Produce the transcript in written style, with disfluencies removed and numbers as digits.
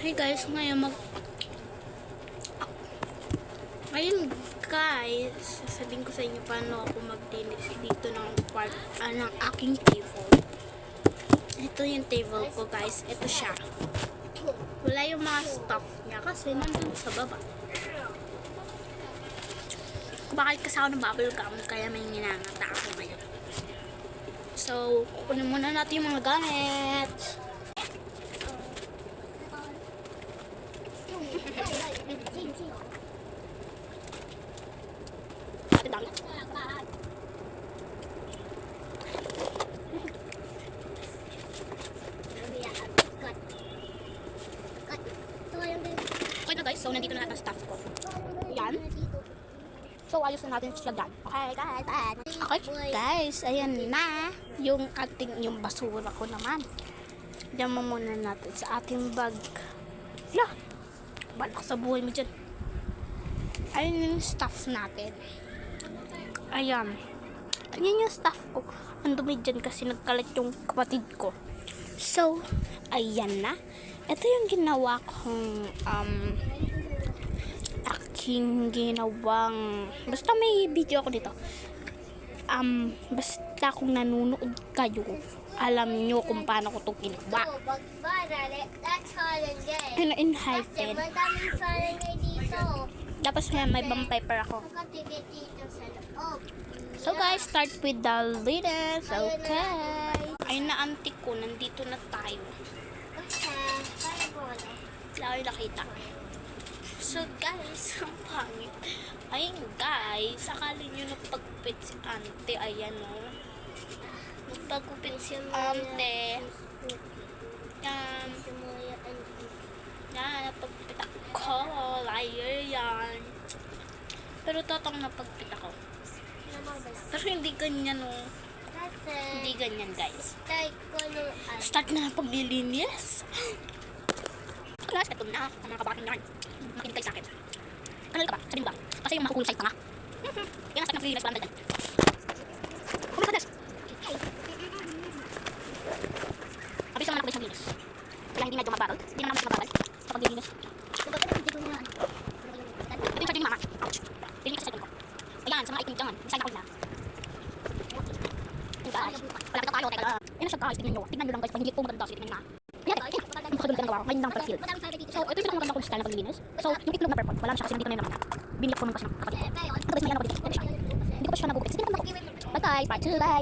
Hey guys, ngayon guys, sasabihin ko sa inyo paano ako maglinis dito ng part ng aking table. Ito yung table ko guys, ito siya. Wala yung mga stuff niya kasi nandun sa baba. Bakit kasi ako ng bubble gum kaya may ninangata ako ngayon. So, kukunin muna natin yung mga gamit. Okay na guys, so nandito na lahat ng stuff ko. Yan. So ayos na natin siya dyan. Okay guys, ayan na yung basura ko naman. Diyan mo muna natin sa ating bag. Yeah. Balak sa buhay mo dyan. Ayun yung stuff natin. Ayan. Ayan yung stuff ko. Ang dumi dyan kasi nagkalat yung kapatid ko. So, ayan na. Ito yung ginawa kong aking ginawang basta may video ako dito. Basta kung nanonood kayo, alam nyo kung paano ko ito ginawa. In-hyphen. Tapos may vampire ako. So guys, start with the leaders. Okay. Ay na auntie ko, nandito na tayo. Wala kayo nakita. So guys, ang pangit. Ayun guys, akala nyo napagupit si ante. Ayan o. Napagupit si ante. Yan. Yan, napagupit ako. Liar yan. Pero totong napagupit ako. Pero hindi ganyan o. Hindi ganyan guys. Start na paglilinis. Guys, ito na. Ang mga kabating yan. Makinig kayo sa akin. Kanal ka ba? Sabihin mo ba? Kasi yung makukulo sa'yo ka nga. Yan ang start ng free-linis pa lang dyan. Kumisa ka, Abis naman ako isang linis. Kaya hindi medyo mabagal. Hindi naman mabagal sa paglilinis. Ito yung charging mama. Ouch. Linis sa second ko. Ayan, sa mga item dyan. Design ako na. Guys, wala kita tayo. Teka lang. Yan na siya guys. Tignan nyo. Tignan nyo lang guys. Pag hindi po maganda siya. Tignan nyo na. Ayan. Ang pagkaganda ng gawa. Ngayon lang pag-feel. So, ito yung pinakamaganda kong style na paglilinis. So, yung itlog na purple. Wala na siya kasi nandito na yun naman. Binilak ko nung kasi ng kapatid. Ito guys, may yan ako dito. Hindi ko pa siya nagugupit. Bye guys. Part 2. Bye.